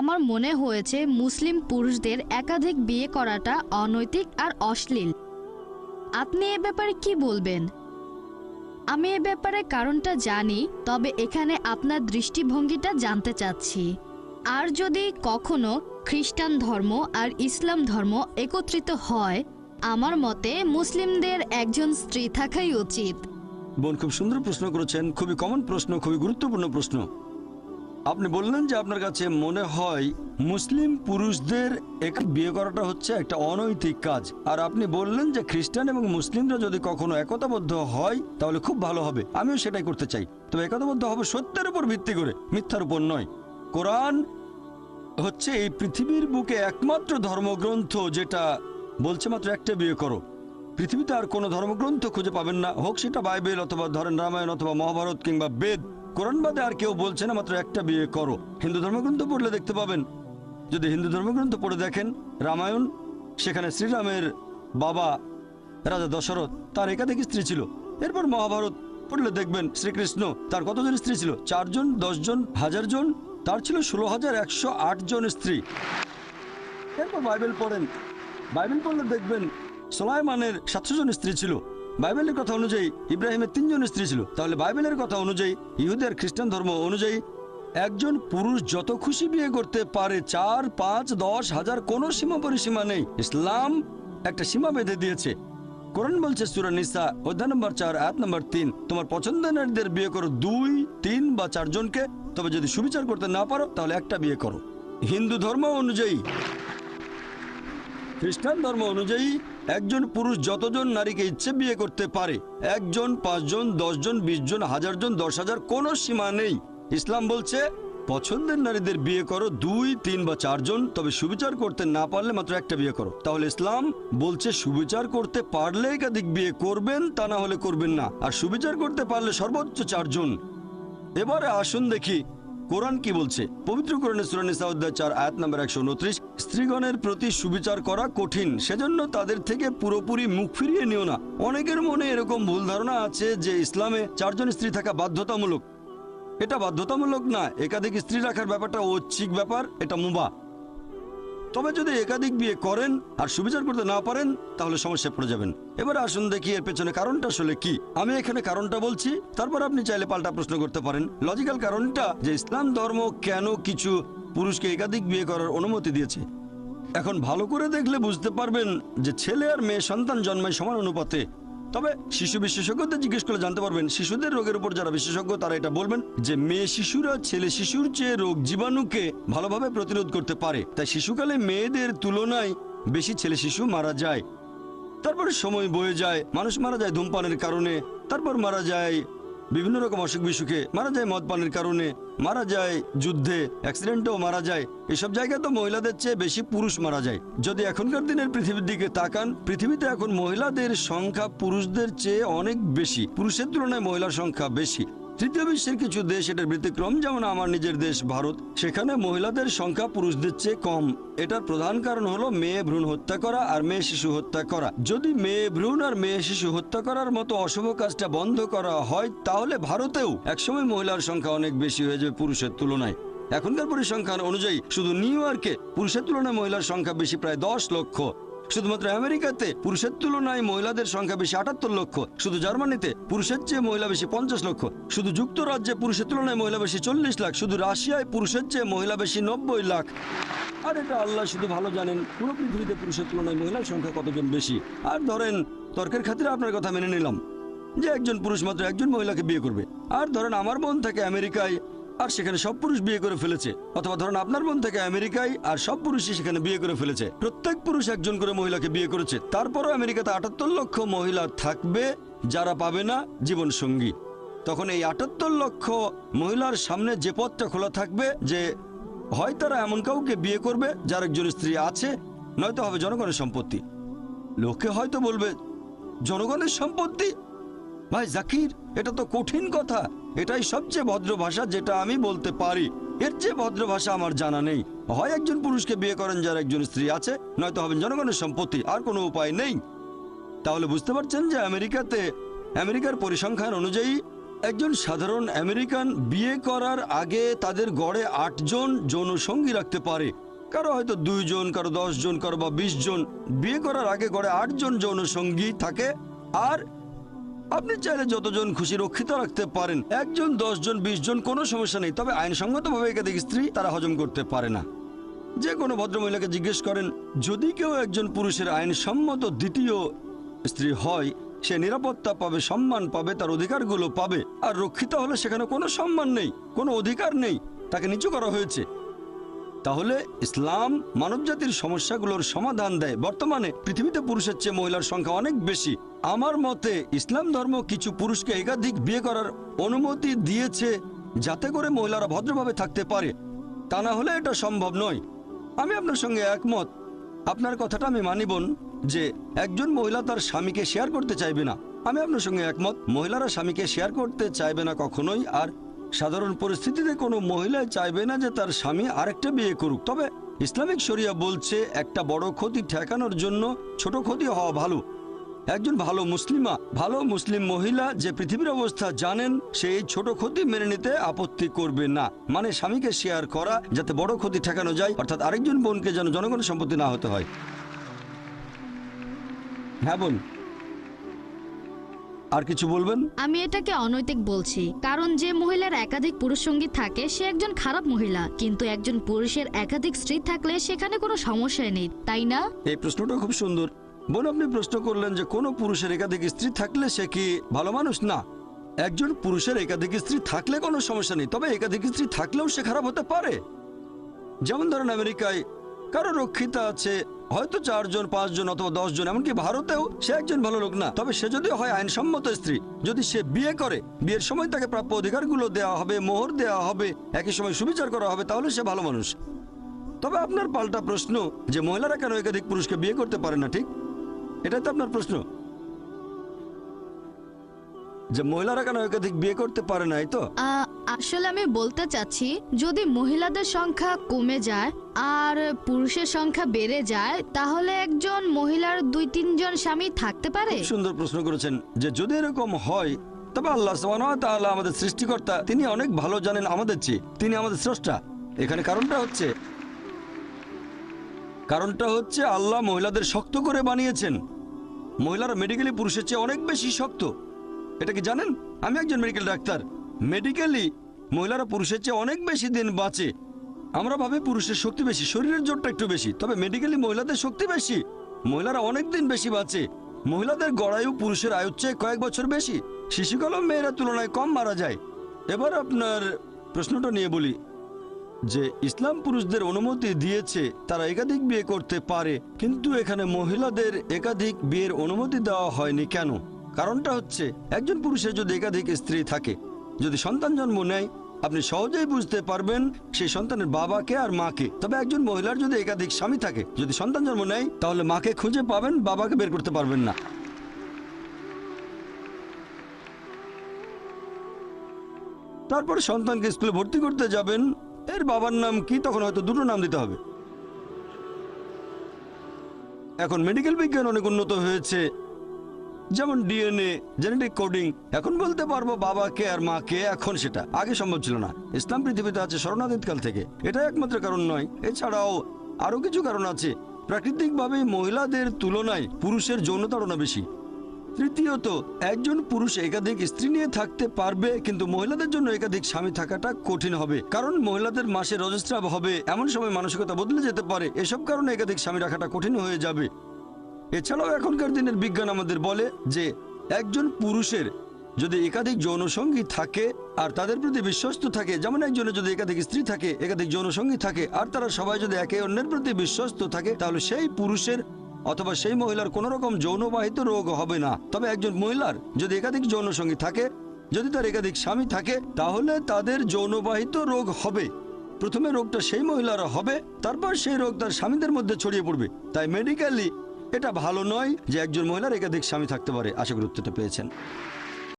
আমার মনে হয়েছে মুসলিম পুরুষদের একাধিক বিয়ে করাটা অনৈতিক আর অশ্লীল। আপনি এ ব্যাপারে কি বলবেন? আমি এ ব্যাপারে কারণটা জানি, তবে এখানে আপনার দৃষ্টিভঙ্গিটা জানতে চাচ্ছি। আর যদি কখনো খ্রিস্টান ধর্ম আর ইসলাম ধর্ম একত্রিত হয়, আমার মতে মুসলিমদের একজন স্ত্রী থাকাই উচিত। বোন, খুব সুন্দর প্রশ্ন করেছেন, খুবই কমন প্রশ্ন, খুবই গুরুত্বপূর্ণ প্রশ্ন। আপনি বললেন যে আপনার কাছে মনে হয় মুসলিম পুরুষদের বিয়ে করাটা হচ্ছে একটা অনৈতিক কাজ, আর আপনি বললেন যে খ্রিস্টান এবং মুসলিমরা যদি কখনো একতাবদ্ধ হয় তাহলে খুব ভালো হবে। আমিও সেটাই করতে চাই, তবে একতাবদ্ধ হবে সত্যের উপর ভিত্তি করে, মিথ্যার উপর নয়। কোরআন হচ্ছে এই পৃথিবীর বুকে একমাত্র ধর্মগ্রন্থ যেটা বলছে মাত্র একটা বিয়ে করো। পৃথিবীতে আর কোনো ধর্মগ্রন্থ খুঁজে পাবেন না, হোক সেটা বাইবেল অথবা ধরেন রামায়ণ অথবা মহাভারত কিংবা বেদ, কোরআন বাদে আর কেউ বলছে না মাত্র একটা বিয়ে করো। হিন্দু ধর্মগ্রন্থ পড়লে দেখতে পাবেন, যদি হিন্দু ধর্মগ্রন্থ পড়ে দেখেন রামায়ণ, সেখানে শ্রীরামের বাবা রাজা দশরথ, তার একাধিক স্ত্রী ছিল। এরপর মহাভারত পড়লে দেখবেন শ্রীকৃষ্ণ, তার কতজন স্ত্রী ছিল? 4 জন, 10 জন, 1000 জন, তার ছিল 16,108 জন স্ত্রী। এরপর বাইবেল পড়েন, বাইবেল পড়লে দেখবেন সুলাইমানের 700 জন স্ত্রী ছিল। বাইবেলের কথা অনুযায়ী ইব্রাহিমের 3 জন স্ত্রী ছিল। তাহলে বাইবেলের কথা অনুযায়ী, ইহুদি আর খ্রিস্টান ধর্ম অনুযায়ী, একজন পুরুষ যত খুশি বিয়ে করতে পারে, 4, 5, 10, 1000, কোনো সীমা পরিসীমা নেই। ইসলাম একটা সীমা বেঁধে দিয়েছে। কোরআন বলছে সূরা নিসা অধ্যায় নম্বর 4 আয়াত নম্বর 3, তোমার পছন্দের নারীদের বিয়ে করো 2, 3 বা 4 জনকে, তবে যদি সুবিচার করতে না পারো তাহলে একটা বিয়ে করো। হিন্দু ধর্ম অনুযায়ী, খ্রিস্টান ধর্ম অনুযায়ী একজন পুরুষ যতজন নারীকে ইচ্ছে বিয়ে করতে পারে, 1 জন, 5 জন, 10 জন, 20 জন, 1000 জন, 10,000, কোনো সীমা নেই। ইসলাম বলছে পছন্দের নারীদের বিয়ে করো 2, 3 বা 4 জন, তবে সুবিচার করতে না পারলে মাত্র একটা বিয়ে করো। তাহলে ইসলাম বলছে সুবিচার করতে পারলে একাধিক বিয়ে করবেন, তা না হলে করবেন না, আর সুবিচার করতে পারলে সর্বোচ্চ 4 জন। এবারে আসুন দেখি কোরআন কি বলছে। পবিত্র কোরআনে সূরা নিসা অধ্যায় 4 আয়াত নম্বর 129, স্ত্রীগণের প্রতি সুবিচার করা কঠিন, সেজন্য তাদের থেকে পুরোপুরি মুখ ফিরিয়ে নিও না। অনেকের মনে এরকম ভুল ধারণা আছে যে ইসলামে 4 জন স্ত্রী থাকা বাধ্যতামূলক। এটা বাধ্যতামূলক না, একাধিক স্ত্রী রাখার ব্যাপারটা ঐচ্ছিক ব্যাপার, এটা মুবাহ। তবে যদি একাধিক বিয়ে করেন আর সুবিচার করতে না পারেন তাহলে সমস্যায় পড়ে যাবেন। এবার আসুন দেখি এর পেছনে কারণটা আসলে কি। আমি এখানে কারণটা বলছি, তারপর আপনি চাইলে পাল্টা প্রশ্ন করতে পারেন। লজিক্যাল কারণটা যে ইসলাম ধর্ম কেন কিছু পুরুষকে একাধিক বিয়ে করার অনুমতি দিয়েছে। এখন ভালো করে দেখলে বুঝতে পারবেন যে ছেলে আর মেয়ে সন্তান জন্মায় সমান অনুপাতে। তবে শিশু বিশেষজ্ঞদের জিজ্ঞেস করে জানতে পারবেন, শিশুদের রোগের উপর যারা বিশেষজ্ঞ তারা এটা বলবেন যে মেয়ে শিশুরা ছেলে শিশুর চেয়ে রোগ জীবাণুকে ভালোভাবে প্রতিরোধ করতে পারে, তাই শিশুকালে মেয়েদের তুলনায় বেশি ছেলে শিশু মারা যায়। তারপরে সময় বয়ে যায়, মানুষ মারা যায় ধূমপানের কারণে, তারপর মারা যায় বিভিন্ন রকম অসুখ বিসুখে, মারা যায় মদ পানের কারণে, মারা যায় যুদ্ধে, অ্যাক্সিডেন্টেও মারা যায়। এসব জায়গায় তো মহিলাদের চেয়ে বেশি পুরুষ মারা যায়। যদি এখনকার দিনের পৃথিবীর দিকে তাকান, পৃথিবীতে এখন মহিলাদের সংখ্যা পুরুষদের চেয়ে অনেক বেশি, পুরুষের তুলনায় মহিলার সংখ্যা বেশি। তৃতীয় বিশ্বের কিছু দেশ এটার ব্যতিক্রম, যেমন আমার নিজের দেশ ভারত, সেখানে মহিলাদের সংখ্যা পুরুষদের চেয়ে কম। এটার প্রধান কারণ হলো মেয়ে ভ্রূণ হত্যা করা আর মেয়ে শিশু হত্যা করা। যদি মেয়ে ভ্রূণ আর মেয়ে শিশু হত্যা করার মতো অশুভ কাজটা বন্ধ করা হয় তাহলে ভারতেও একসময় মহিলার সংখ্যা অনেক বেশি হয়ে যাবে পুরুষের তুলনায়। এখনকার পরিসংখ্যান অনুযায়ী শুধু নিউ ইয়র্কে পুরুষের তুলনায় মহিলার সংখ্যা বেশি প্রায় 10 লক্ষ। শুধুমাত্র আমেরিকাতে পুরুষের তুলনায় মহিলাদের সংখ্যা বেশি 78 লক্ষ। শুধু জার্মানিতে পুরুষের চেয়ে মহিলা বেশি 50 লক্ষ। শুধু যুক্তরাজ্যে পুরুষের তুলনায় মহিলা বেশি 40 লাখ। শুধু রাশিয়ায় পুরুষের চেয়ে মহিলা বেশি 90 লাখ। আর এটা আল্লাহ শুধু ভালো জানেন পুরো পৃথিবীতে পুরুষের তুলনায় মহিলার সংখ্যা কতজন বেশি। আর ধরেন তর্কের খাতিরে আপনার কথা মেনে নিলাম যে একজন পুরুষ মাত্র একজন মহিলাকে বিয়ে করবে। আর ধরেন আমার বোন থাকে আমেরিকায় আর সেখানে সব পুরুষ বিয়ে করে ফেলেছে, অথবা ধরেন আপনার বোন থেকে আমেরিকায় আর সব পুরুষই সেখানে বিয়ে করে ফেলেছে। প্রত্যেক পুরুষ একজন করে মহিলাকে বিয়ে করেছে। তারপরও আমেরিকাতে 78 লক্ষ মহিলা থাকবে যারা পাবে না জীবন সঙ্গী। তখন এই 78 লক্ষ মহিলার সামনে যে পথটা খোলা থাকবে যে হয় তারা এমন কাউকে বিয়ে করবে যার একজন স্ত্রী আছে, নয়তো হবে জনগণের সম্পত্তি। লোকে হয়তো বলবে জনগণের সম্পত্তি? ভাই জাকির, এটা তো কঠিন কথা। এটাই সবচেয়ে ভদ্র ভাষা যেটা আমি বলতে পারি। এর চেয়ে ভদ্র ভাষা আমার জানা নেই। হয় একজন পুরুষকে বিয়ে করেন যার একজন স্ত্রী আছে, নয়তো হবেন জনগণের সম্পত্তি, আর কোনো উপায় নেই। তাহলে বুঝতে পারছেন যে আমেরিকার পরিসংখ্যান অনুযায়ী একজন সাধারণ আমেরিকান বিয়ে করার আগে তাদের গড়ে 8 জন যৌন সঙ্গী রাখতে পারে। কারো হয়তো 2 জন, কারো 10 জন, কারো বা 20 জন। বিয়ে করার আগে গড়ে 8 জন যৌন সঙ্গী থাকে। আর আপনি চাইলে যতজন খুশি রক্ষিত রাখতে পারেন, 1 জন, 10 জন, 20 জন, কোনো সমস্যা নেই। তবে আইনসঙ্গতভাবে একাধিক স্ত্রী তারা হজম করতে পারে না। যে কোনো ভদ্রমহিলাকে জিজ্ঞেস করেন, যদি কেউ একজন পুরুষের আইনসম্মত দ্বিতীয় স্ত্রী হয়, সে নিরাপত্তা পাবে, সম্মান পাবে, তার অধিকারগুলো পাবে। আর রক্ষিত হলে সেখানে কোনো সম্মান নেই, কোনো অধিকার নেই, তাকে নিচু করা হয়েছে। তাহলে ইসলাম মানবজাতির সমস্যাগুলোর সমাধান দেয়। বর্তমানে পৃথিবীতে পুরুষের চেয়ে মহিলার সংখ্যা অনেক বেশি। আমার মতে ইসলাম ধর্ম কিছু পুরুষকে একাধিক বিয়ে করার অনুমতি দিয়েছে, যাতে করে মহিলারা ভদ্রভাবে থাকতে পারে। তা না হলে এটা সম্ভব নয়। আমি আপনার সঙ্গে একমত। আপনার কথাটা আমি মানিবন যে একজন মহিলা তার স্বামীকে শেয়ার করতে চাইবে না। আমি আপনার সঙ্গে একমত, মহিলারা স্বামীকে শেয়ার করতে চাইবে না কখনোই। আর সাধারণ পরিস্থিতিতে কোনো মহিলা চাইবে না যে তার স্বামী আরেকটা বিয়ে করুক। তবে ইসলামিক শরিয়া বলছে একটা বড় ক্ষতি ঠেকানোর জন্য ছোট ক্ষতি হওয়া ভালো। একজন ভালো মুসলিম মহিলা যে পৃথিবীর অবস্থা জানেন, সে এই ছোট ক্ষতি মেনে নিতে আপত্তি করবে না। মানে স্বামীকে শেয়ার করা, যাতে বড় ক্ষতি ঠেকানো যায়, অর্থাৎ আরেকজন বোনকে যেন জনগণের সম্পত্তি না হতে হয়। হ্যাঁ বোন, আর কিছু বলবেন? আমি এটাকে অনৈতিক বলছি, কারণ যে মহিলার একাধিক পুরুষ সঙ্গী থাকে সে একজন খারাপ মহিলা, কিন্তু একজন পুরুষের একাধিক স্ত্রী থাকলে সেখানে কোনো সমস্যা নেই, তাই না? এই প্রশ্নটা খুব সুন্দর বোন। আপনি প্রশ্ন করলেন যে কোনো পুরুষের একাধিক স্ত্রী থাকলে সে কি ভালো মানুষ? না, একজন পুরুষের একাধিক স্ত্রী থাকলে কোনো সমস্যা নেই, তবে একাধিক স্ত্রী থাকলেও সে খারাপ হতে পারে। যেমন ধরেন আমেরিকায় কারো রক্ষিতা আছে, হয়তো 4 জন, 5 জন অথবা 10 জন। এমনকি ভারতেও সে একজন ভালো লোক না, তবে সে যদি হয় আইনসম্মত স্ত্রী, যদি সে বিয়ে করে, বিয়ের সময় তাকে প্রাপ্য অধিকারগুলো দেওয়া হবে, মোহর দেওয়া হবে, একই সময় সুবিচার করা হবে, তাহলে সে ভালো মানুষ। তবে আপনার পাল্টা প্রশ্ন যে মহিলারা কেন একাধিক পুরুষকে বিয়ে করতে পারে না, ঠিক এটাই তো আপনার প্রশ্ন, যে মহিলারা কেন একাধিক বিয়ে করতে পারে না, এই তো? আসলে আমি বলতে চাচ্ছি, যদি মহিলাদের সংখ্যা কমে যায় আর পুরুষের সংখ্যা বেড়ে যায়, তাহলে একজন মহিলার 2-3 জন স্বামী থাকতে পারে। খুব সুন্দর প্রশ্ন করেছেন যে যদি এরকম হয়, তবে আল্লাহ সুবহানাহু ওয়া তাআলা আমাদের সৃষ্টিকর্তা, তিনি অনেক ভালো জানেন আমাদের চেয়ে, তিনি আমাদের স্রষ্টা। এখানে কারণটা হচ্ছে আল্লাহ মহিলাদের শক্ত করে বানিয়েছেন। মহিলারা মেডিকেলি পুরুষের চেয়ে অনেক বেশি শক্ত। এটা কি জানেন? আমি একজন মেডিকেল ডাক্তার। মেডিকেলি মহিলারা পুরুষের চেয়ে অনেক বেশি দিন বাঁচে। আমরা ভাবি পুরুষের শক্তি বেশি, শরীরের জোরটা একটু বেশি, তবে মেডিকেলি মহিলাদের শক্তি বেশি। মহিলারা অনেক দিন বেশি বাঁচে। মহিলাদের গড়ায়ু পুরুষের আয়ুর চেয়ে কয়েক বছর বেশি। শিশুকালেও মেয়েরা তুলনায় কম মারা যায়। এবার আপনার প্রশ্নটা নিয়ে বলি যে ইসলাম পুরুষদের অনুমতি দিয়েছে তারা একাধিক বিয়ে করতে পারে, কিন্তু এখানে মহিলাদের একাধিক বিয়ের অনুমতি দেওয়া হয়নি কেন? কারণটা হচ্ছে একজন পুরুষের যদি একাধিক স্ত্রী থাকে, যদি সন্তান জন্ম নেয়, আপনি সহজেই বুঝতে পারবেন সেই সন্তানের বাবাকে আর মাকে। তবে একজন মহিলার যদি একাধিক স্বামী থাকে, যদি সন্তান জন্ম নেয়, তাহলে মাকে খুঁজে পাবেন, বাবাকে বের করতে পারবেন না। তারপর সন্তানকে স্কুলে ভর্তি করতে যাবেন, এর বাবার নাম কি? তখন হয়তো 2টো নাম দিতে হবে। এখন মেডিকেল বিজ্ঞান অনেক উন্নত হয়েছে, যেমন ডিএনএ, জেনেটিক কোডিং। এখন বলতে পারবো বাবাকে আর মাকে, এখন সেটা আগে সম্ভব ছিল না। ইসলাম পৃথিবীতে আছে স্মরণাতীতকাল থেকে, এটাই একমাত্র কারণ নয়, এছাড়াও আরো কিছু কারণ আছে। প্রাকৃতিকভাবে মহিলাদের তুলনায় পুরুষের যৌনতাড়না বেশি। তৃতীয়ত, একজন পুরুষ একাধিক স্ত্রী নিয়ে থাকতে পারবে, কিন্তু মহিলাদের জন্য একাধিক স্বামী থাকাটা কঠিন হবে, কারণ মহিলাদের মাসে রজস্রাব হবে, এমন সময় মানসিকতা বদলে যেতে পারে। এসব কারণে একাধিক স্বামী রাখাটা কঠিন হয়ে যাবে। এছাড়াও এখনকার দিনের বিজ্ঞান আমাদের বলে যে একজন পুরুষের যদি একাধিক যৌনসঙ্গী থাকে আর তাদের প্রতি বিশ্বস্ত থাকে, যেমন একজনের যদি একাধিক স্ত্রী থাকে, একাধিক যৌনসঙ্গী থাকে, আর তারা সবাই যদি একে অন্যের প্রতি বিশ্বস্ত থাকে, তাহলে সেই পুরুষের অথবা সেই মহিলার কোনো রকম যৌনবাহিত রোগ হবে না। তবে একজন মহিলার যদি একাধিক যৌনসঙ্গী থাকে, যদি তার একাধিক স্বামী থাকে, তাহলে তাদের যৌনবাহিত রোগ হবে। প্রথমে রোগটা সেই মহিলারা হবে, তারপর সেই রোগ তার স্বামীদের মধ্যে ছড়িয়ে পড়বে। তাই মেডিকেলি এটা ভালো নয় যে একজন মহিলার একাধিক স্বামী থাকতে পারে। আশা করি উত্তরটা পেয়েছেন।